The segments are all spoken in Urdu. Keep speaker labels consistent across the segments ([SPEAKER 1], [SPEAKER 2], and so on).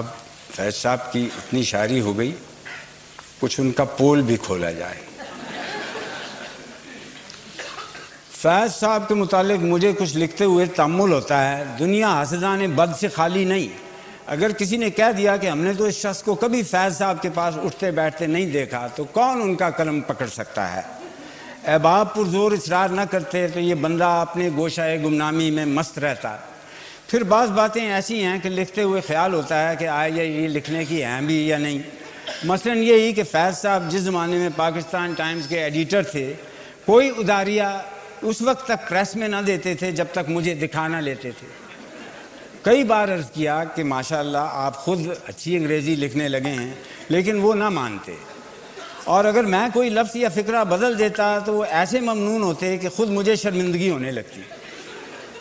[SPEAKER 1] اب فیض صاحب کی اتنی شاعری ہو گئی، کچھ ان کا پول بھی کھولا جائے۔ فیض صاحب کے متعلق مجھے کچھ لکھتے ہوئے تأمل ہوتا ہے، دنیا حسدان بد سے خالی نہیں۔ اگر کسی نے کہہ دیا کہ ہم نے تو اس شخص کو کبھی فیض صاحب کے پاس اٹھتے بیٹھتے نہیں دیکھا، تو کون ان کا قلم پکڑ سکتا ہے؟ احباب پرزور اصرار نہ کرتے تو یہ بندہ اپنے گوشہ گمنامی میں مست رہتا۔ پھر بعض باتیں ایسی ہیں کہ لکھتے ہوئے خیال ہوتا ہے کہ آیا یہ لکھنے کی ہیں بھی یا نہیں۔ مثلا یہی کہ فیض صاحب جس زمانے میں پاکستان ٹائمز کے ایڈیٹر تھے، کوئی اداریہ اس وقت تک پریس میں نہ دیتے تھے جب تک مجھے دکھا نہ لیتے تھے۔ کئی بار عرض کیا کہ ماشاءاللہ آپ خود اچھی انگریزی لکھنے لگے ہیں، لیکن وہ نہ مانتے، اور اگر میں کوئی لفظ یا فقرہ بدل دیتا تو وہ ایسے ممنون ہوتے کہ خود مجھے شرمندگی ہونے لگتی۔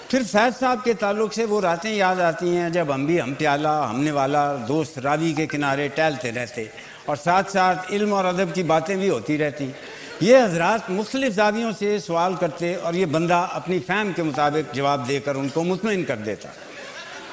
[SPEAKER 1] پھر فیض صاحب کے تعلق سے وہ راتیں یاد آتی ہیں جب ہم بھی ہم پیالہ ہمنے والا دوست راوی کے کنارے ٹہلتے رہتے، اور ساتھ ساتھ علم اور ادب کی باتیں بھی ہوتی رہتی۔ یہ حضرات مختلف زاویوں سے سوال کرتے اور یہ بندہ اپنی فہم کے مطابق جواب دے کر ان کو مطمئن کر دیتا۔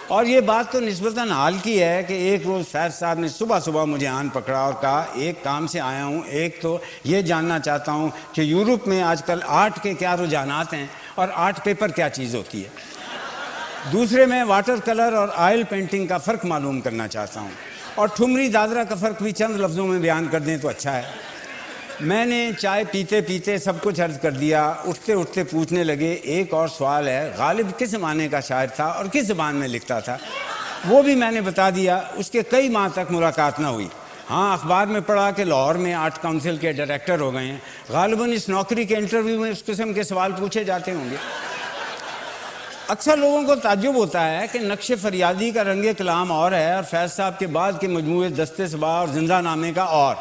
[SPEAKER 1] اور یہ بات تو نسبتاً حال کی ہے کہ ایک روز فیض صاحب نے صبح مجھے آن پکڑا اور کہا، ایک کام سے آیا ہوں، ایک تو یہ جاننا چاہتا ہوں کہ یورپ میں آج کل آرٹ کے کیا رجحانات ہیں اور آرٹ پیپر کیا چیز ہوتی ہے، دوسرے میں واٹر کلر اور آئل پینٹنگ کا فرق معلوم کرنا چاہتا ہوں، اور ٹھمری دادرہ کا فرق بھی چند لفظوں میں بیان کر دیں تو اچھا ہے۔ میں نے چائے پیتے پیتے سب کچھ عرض کر دیا۔ اٹھتے اٹھتے پوچھنے لگے، ایک اور سوال ہے، غالب کس زمانے کا شاعر تھا اور کس زبان میں لکھتا تھا؟ وہ بھی میں نے بتا دیا۔ اس کے کئی ماہ تک ملاقات نہ ہوئی۔ ہاں، اخبار میں پڑھا کہ لاہور میں آرٹ کونسل کے ڈائریکٹر ہو گئے ہیں۔ غالباً اس نوکری کے انٹرویو میں اس قسم کے سوال پوچھے جاتے ہوں گے۔ اکثر لوگوں کو تعجب ہوتا ہے کہ نقش فریادی کا رنگ کلام اور ہے اور فیض صاحب کے بعد کے مجموعے دستے صبا اور زندہ نامے کا اور۔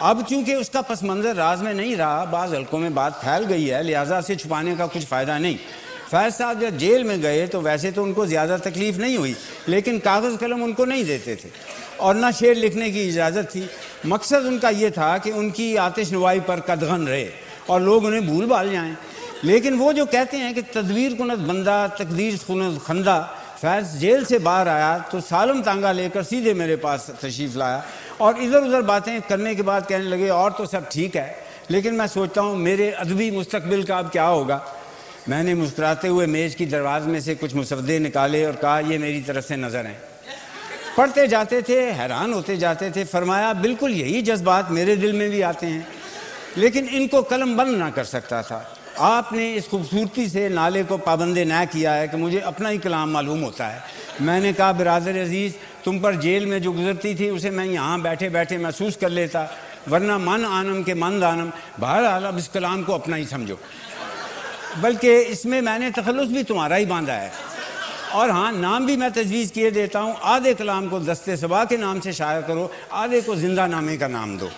[SPEAKER 1] اب چونکہ اس کا پس منظر راز میں نہیں رہا، بعض حلقوں میں بات پھیل گئی ہے، لہٰذا اسے چھپانے کا کچھ فائدہ نہیں۔ فیض صاحب جب جیل میں گئے تو ویسے تو ان کو زیادہ تکلیف نہیں ہوئی، لیکن کاغذ قلم ان کو نہیں دیتے تھے اور نہ شعر لکھنے کی اجازت تھی۔ مقصد ان کا یہ تھا کہ ان کی آتش نوائی پر قدغن رہے اور لوگ انہیں بھول بھال جائیں۔ لیکن وہ جو کہتے ہیں کہ تدبیر کند بندہ تقدیر کند خندہ، فیض جیل سے باہر آیا تو سالم تانگا لے کر سیدھے میرے پاس تشریف لایا اور ادھر ادھر باتیں کرنے کے بعد کہنے لگے، اور تو سب ٹھیک ہے، لیکن میں سوچتا ہوں میرے ادبی مستقبل کا اب کیا ہوگا۔ میں نے مسکراتے ہوئے میز کی دروازے میں سے کچھ مسودے نکالے اور کہا، یہ میری طرف سے نظر ہیں۔ پڑھتے جاتے تھے، حیران ہوتے جاتے تھے۔ فرمایا، بالکل یہی جذبات میرے دل میں بھی آتے ہیں، لیکن ان کو قلم بند نہ کر سکتا تھا۔ آپ نے اس خوبصورتی سے نالے کو پابند نہ کیا ہے کہ مجھے اپنا ہی کلام معلوم ہوتا ہے۔ میں نے کہا، برادر عزیز، تم پر جیل میں جو گزرتی تھی اسے میں یہاں بیٹھے بیٹھے محسوس کر لیتا، ورنہ من آنم کے من دانم۔ بہرحال اب اس کلام کو اپنا ہی سمجھو، بلکہ اس میں نے تخلص بھی تمہارا ہی باندھا ہے۔ اور ہاں، نام بھی میں تجویز کیے دیتا ہوں، آدھے کلام کو دستے صبا کے نام سے شائع کرو، آدھے کو زندہ نامے کا نام دو۔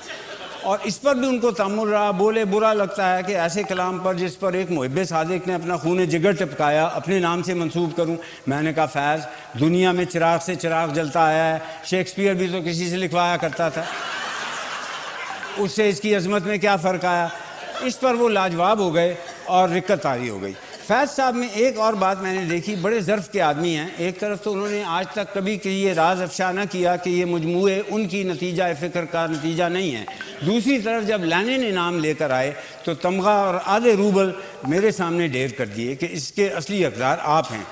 [SPEAKER 1] اور اس پر بھی ان کو تأمل رہا۔ بولے، برا لگتا ہے کہ ایسے کلام پر جس پر ایک محب صادق نے اپنا خون جگر ٹپکایا اپنے نام سے منسوب کروں۔ میں نے کہا، فیض، دنیا میں چراغ سے چراغ جلتا آیا ہے، شیکسپیئر بھی تو کسی سے لکھوایا کرتا تھا، اس سے اس کی عظمت میں کیا فرق آیا؟ اس پر وہ لاجواب ہو گئے اور رکت طاری ہو گئی۔ فیض صاحب میں ایک اور بات میں نے دیکھی، بڑے ظرف کے آدمی ہیں۔ ایک طرف تو انہوں نے آج تک کبھی یہ راز افشا نہ کیا کہ یہ مجموعے ان کی نتیجہ فکر کا نتیجہ نہیں ہے، دوسری طرف جب لینن انعام لے کر آئے تو تمغہ اور آدھے روبل میرے سامنے ڈھیر کر دیے کہ اس کے اصلی حقدار آپ ہیں۔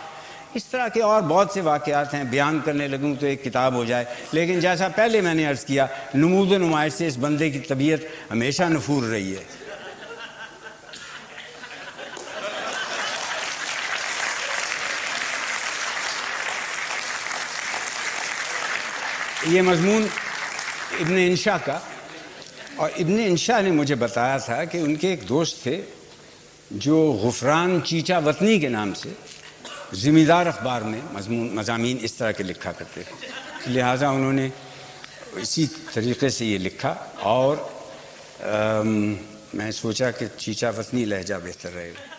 [SPEAKER 1] اس طرح کے اور بہت سے واقعات ہیں، بیان کرنے لگوں تو ایک کتاب ہو جائے، لیکن جیسا پہلے میں نے عرض کیا، نمود و نمائش سے اس بندے کی طبیعت ہمیشہ نفور رہی ہے۔ یہ مضمون ابن انشا کا، اور ابن انشا نے مجھے بتایا تھا کہ ان کے ایک دوست تھے جو غفران چیچا وطنی کے نام سے ذمہ دار اخبار میں مضامین اس طرح کے لکھا کرتے تھے، لہٰذا انہوں نے اسی طریقے سے یہ لکھا، اور میں سوچا کہ چیچا وطنی لہجہ بہتر رہے گا۔